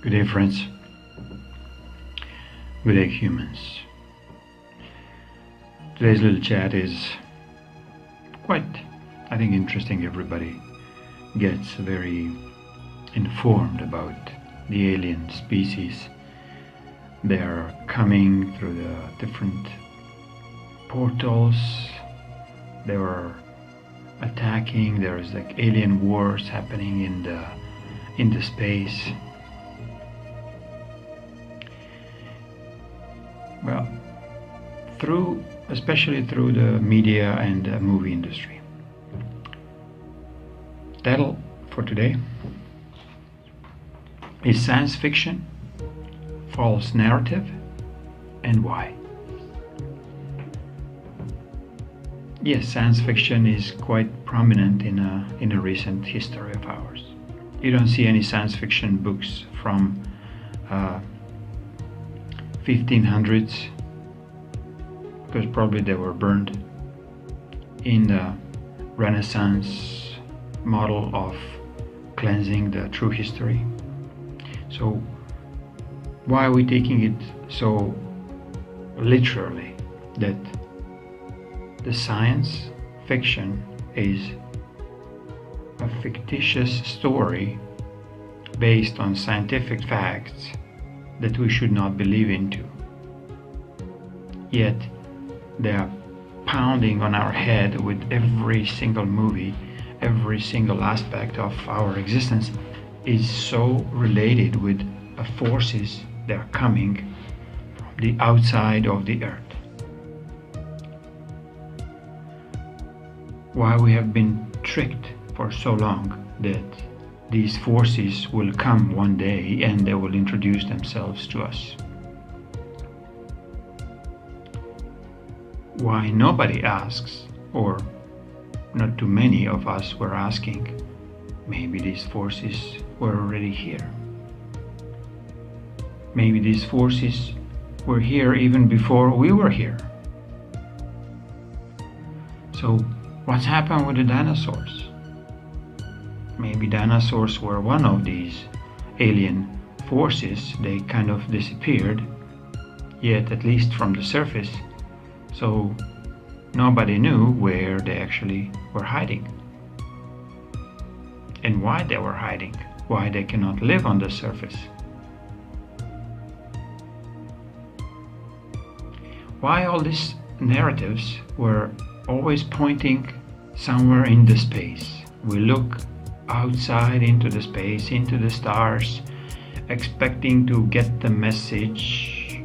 Good day, friends. Good day, humans. Today's little chat is quite, I think, interesting. Everybody gets very informed about the alien species. They are coming through the different portals. They are attacking. There's like alien wars happening in the space. Well, especially through the media and the movie industry. Title for today is Science Fiction, False Narrative, and Why. Yes, science fiction is quite prominent in a recent history of ours. You don't see any science fiction books from 1500s, because probably they were burned in the Renaissance model of cleansing the true history. So why are we taking it so literally that the science fiction is a fictitious story based on scientific facts that we should not believe into? Yet they are pounding on our head with every single movie, every single aspect of our existence is so related with forces that are coming from the outside of the earth. Why we have been tricked for so long that these forces will come one day and they will introduce themselves to us. Why nobody asks, or not too many of us were asking, maybe these forces were already here. Maybe these forces were here even before we were here. So what's happened with the dinosaurs? Maybe dinosaurs were one of these alien forces. They kind of disappeared, yet at least from the surface. So nobody knew where they actually were hiding and why they were hiding, why they cannot live on the surface. Why all these narratives were always pointing somewhere in the space. We look outside into the space, into the stars, expecting to get the message.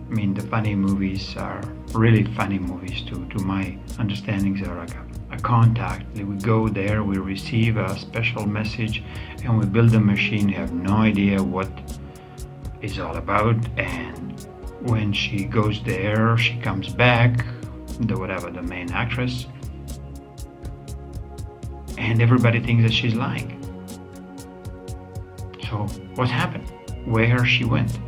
I mean, the funny movies are really funny movies to my understandings. Are like a contact. We go there, we receive a special message, and we build a machine. We have no idea what it's all about. And when she goes there, she comes back, the main actress, and everybody thinks that she's lying. So what happened? Where she went?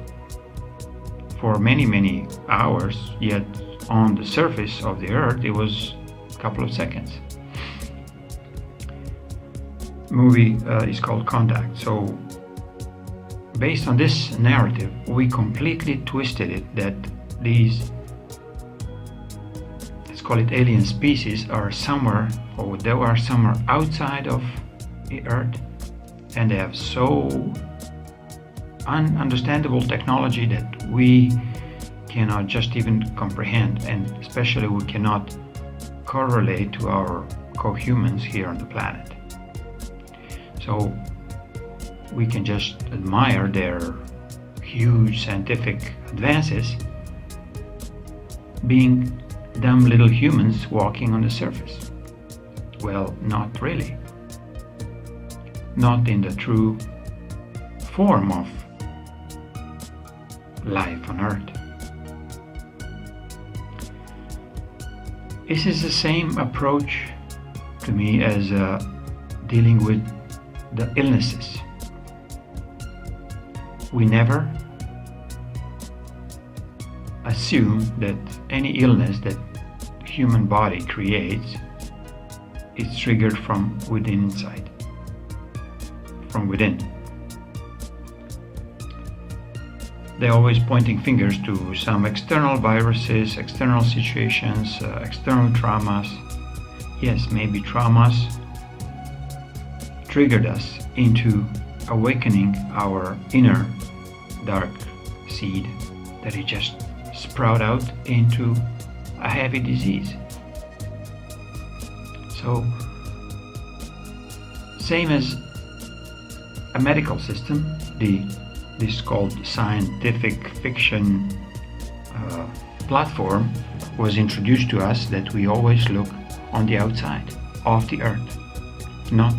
For many hours, yet on the surface of the earth it was a couple of seconds. Movie is called Contact. So based on this narrative, we completely twisted it that these, let's call it alien species, are somewhere, or they are somewhere outside of the earth, and they have so ununderstandable technology that we cannot just even comprehend, and especially we cannot correlate to our co-humans here on the planet. So we can just admire their huge scientific advances, being dumb little humans walking on the surface. Well, not really. Not in the true form of life on Earth. This is the same approach to me as dealing with the illnesses. We never assume that any illness that human body creates is triggered from within inside, from within. They're always pointing fingers to some external viruses, external situations, external traumas. Yes, maybe traumas triggered us into awakening our inner dark seed that it just sprout out into a heavy disease. So, same as a medical system, this called scientific fiction platform was introduced to us that we always look on the outside of the earth, not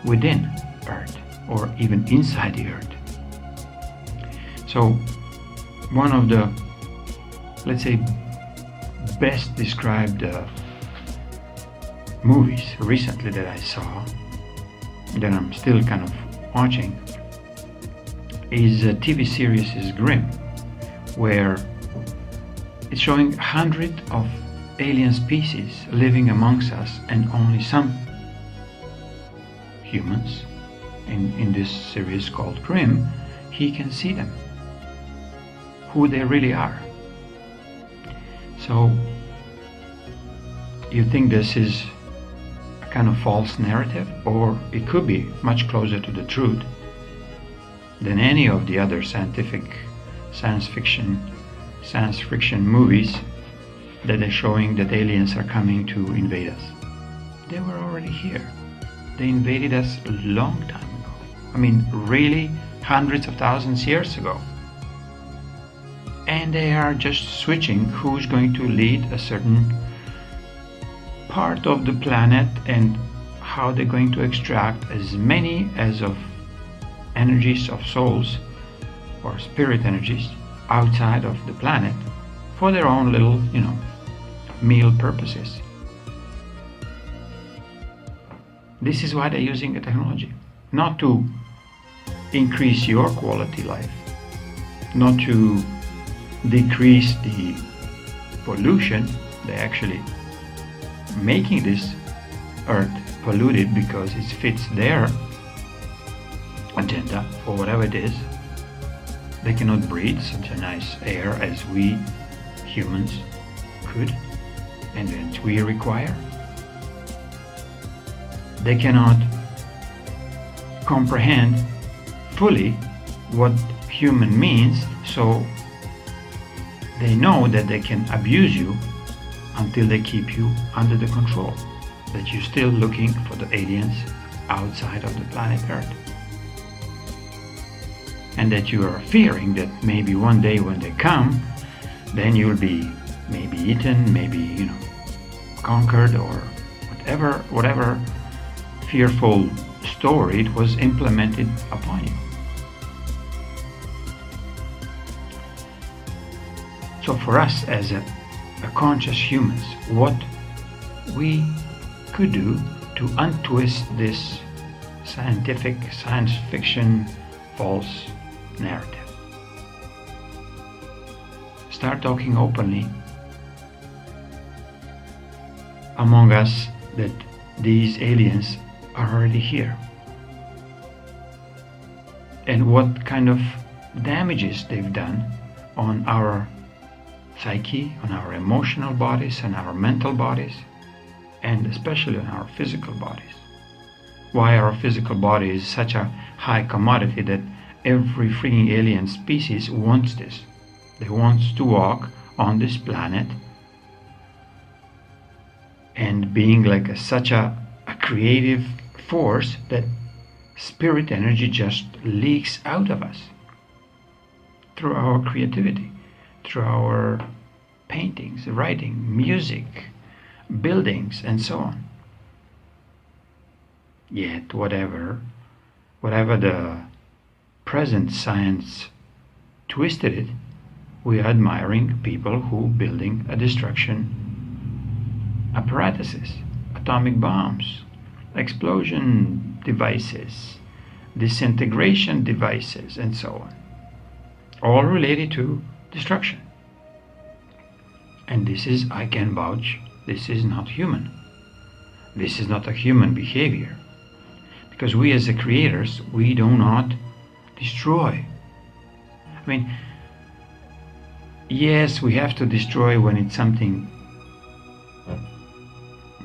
within earth or even inside the earth. So one of the, let's say, best described movies recently that I saw, that I'm still kind of watching, is a TV series is Grimm, where it's showing hundreds of alien species living amongst us, and only some humans in this series called Grimm, he can see them, who they really are. So you think this is a kind of false narrative, or it could be much closer to the truth than any of the other science fiction movies that are showing that aliens are coming to invade us. They were already here. They invaded us a long time ago. I mean, really hundreds of thousands of years ago. And they are just switching who's going to lead a certain part of the planet and how they're going to extract as many as of energies of souls or spirit energies outside of the planet for their own little, meal purposes. This is why they're using the technology, not to increase your quality life, not to decrease the pollution. They're actually making this earth polluted because it fits their agenda for whatever it is. They cannot breathe such a nice air as we humans could and that we require. They cannot comprehend fully what human means, so they know that they can abuse you until they keep you under the control, that you're still looking for the aliens outside of the planet Earth. And that you are fearing that maybe one day when they come, then you'll be maybe eaten, maybe, conquered, or whatever fearful story it was implemented upon you. So for us as a conscious humans, what we could do to untwist this science fiction false narrative. Start talking openly among us that these aliens are already here, and what kind of damages they've done on our psyche, on our emotional bodies, and our mental bodies, and especially on our physical bodies. Why our physical body is such a high commodity that every freaking alien species wants this. They want to walk on this planet and being like such a creative force that spirit energy just leaks out of us through our creativity, through our paintings, writing, music, buildings, and so on. Yet whatever the present science twisted it, we are admiring people who building a destruction apparatuses, atomic bombs, explosion devices, disintegration devices, and so on. All related to destruction. And this is, I can vouch, this is not human. This is not a human behavior. Because we as the creators, we do not destroy. I mean, yes, we have to destroy when it's something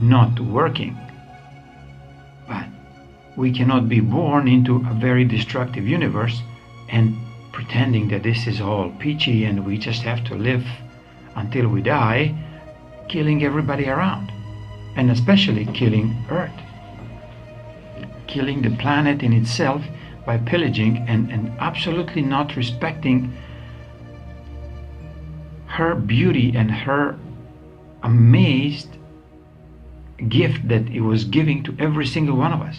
not working, but we cannot be born into a very destructive universe and pretending that this is all peachy and we just have to live until we die, killing everybody around, and especially killing Earth, killing the planet in itself by pillaging and absolutely not respecting her beauty and her amazed gift that it was giving to every single one of us.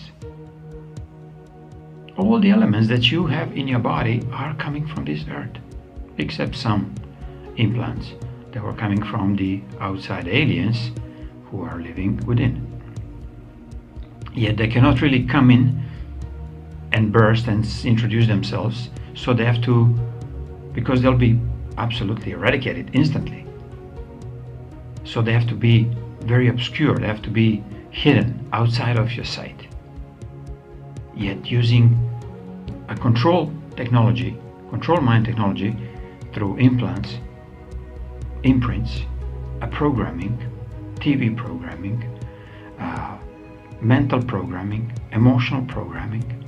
All the elements that you have in your body are coming from this Earth, except some implants that were coming from the outside aliens who are living within. Yet they cannot really come in and burst and introduce themselves, so they have to, because they'll be absolutely eradicated instantly. So they have to be very obscure, they have to be hidden outside of your sight. Yet using a control mind technology through implants, imprints, a programming, TV programming, mental programming, emotional programming,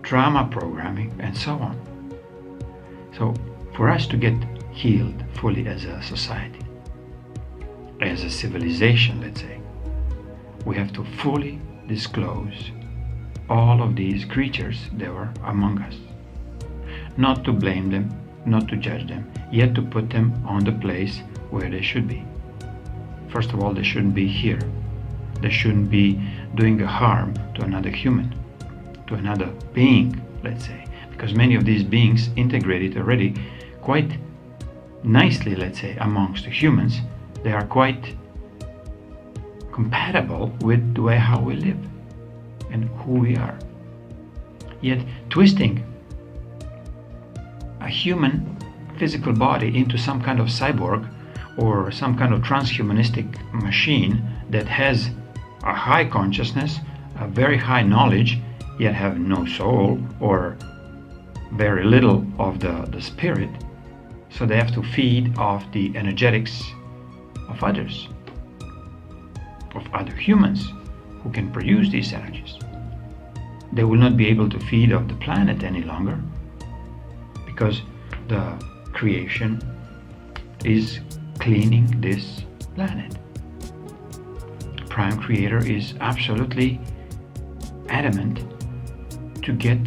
trauma programming, and so on. So for us to get healed fully as a society, as a civilization, let's say, we have to fully disclose all of these creatures that were among us. Not to blame them, not to judge them, yet to put them on the place where they should be. First of all, they shouldn't be here. They shouldn't be doing a harm to another human, to another being, let's say, because many of these beings integrated already quite nicely, let's say, amongst the humans. They are quite compatible with the way how we live and who we are. Yet twisting a human physical body into some kind of cyborg or some kind of transhumanistic machine that has a high consciousness, a very high knowledge, yet have no soul or very little of the spirit, so they have to feed off the energetics of others, of other humans who can produce these energies. They will not be able to feed off the planet any longer because the creation is cleaning this planet. Prime Creator is absolutely adamant to get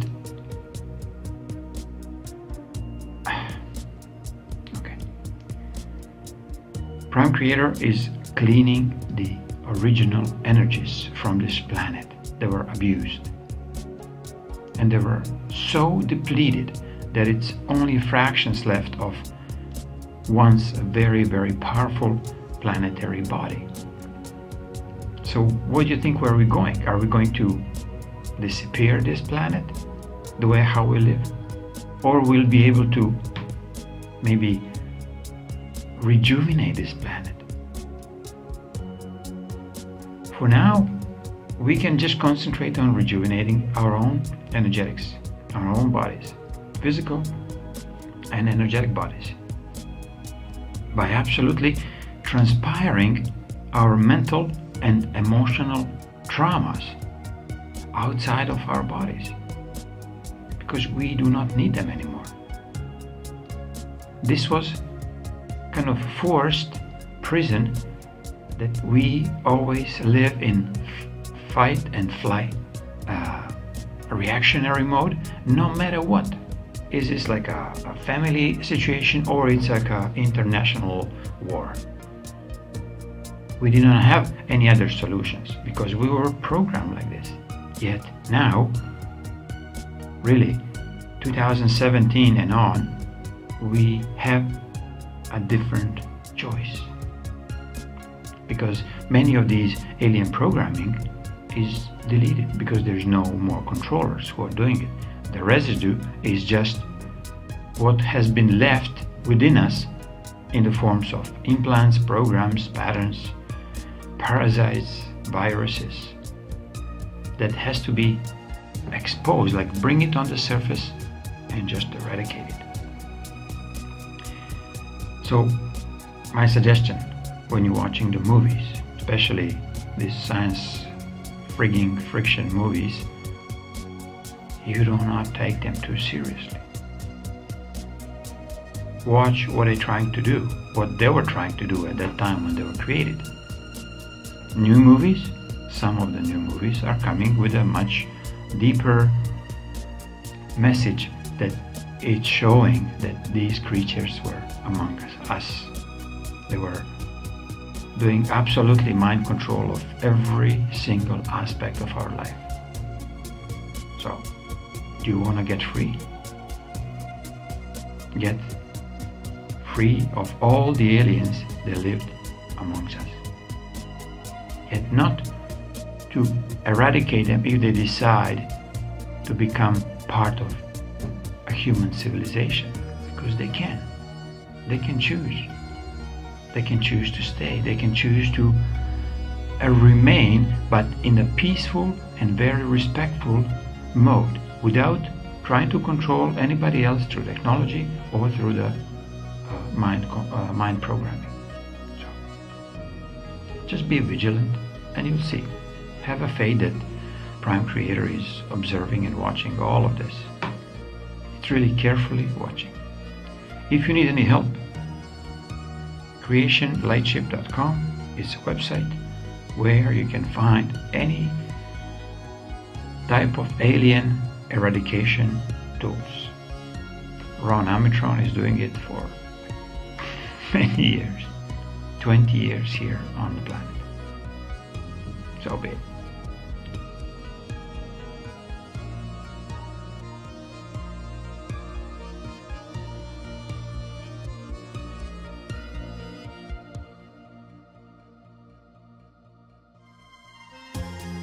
Prime Creator is cleaning the original energies from this planet that were abused, and they were so depleted that it's only fractions left of once a very, very powerful planetary body. So what do you think, where are we going? Are we going to disappear this planet the way how we live, or we'll be able to maybe rejuvenate this planet? For now, we can just concentrate on rejuvenating our own energetics, our own bodies, physical and energetic bodies, by absolutely transpiring our mental and emotional traumas outside of our bodies, because we do not need them anymore. This was kind of forced prison that we always live in fight and flight, reactionary mode, no matter what. Is this like a family situation or it's like an international war? We did not have any other solutions because we were programmed like this. Yet now, really, 2017 and on, we have a different choice, because many of these alien programming is deleted because there's no more controllers who are doing it. The residue is just what has been left within us in the forms of implants, programs, patterns, parasites, viruses, that has to be exposed, like bring it on the surface and just eradicate it. So my suggestion when you're watching the movies, especially these science friction movies, you do not take them too seriously. Watch what they're trying to do, what they were trying to do at that time when they were created. New movies, some of the new movies are coming with a much deeper message that it's showing that these creatures were among us. They were doing absolutely mind control of every single aspect of our life. So, do you want to get free? Get free of all the aliens that lived amongst us. Yet not to eradicate them if they decide to become part of a human civilization, because they can. They can choose. They can choose to stay. They can choose to remain, but in a peaceful and very respectful mode, without trying to control anybody else through technology or through the mind programming. So, just be vigilant and you'll see. Have a faith that Prime Creator is observing and watching all of this. It's really carefully watching. If you need any help, creationlightship.com is a website where you can find any type of alien eradication tools. Ron Amitron is doing it for many years, 20 years here on the planet. So be it.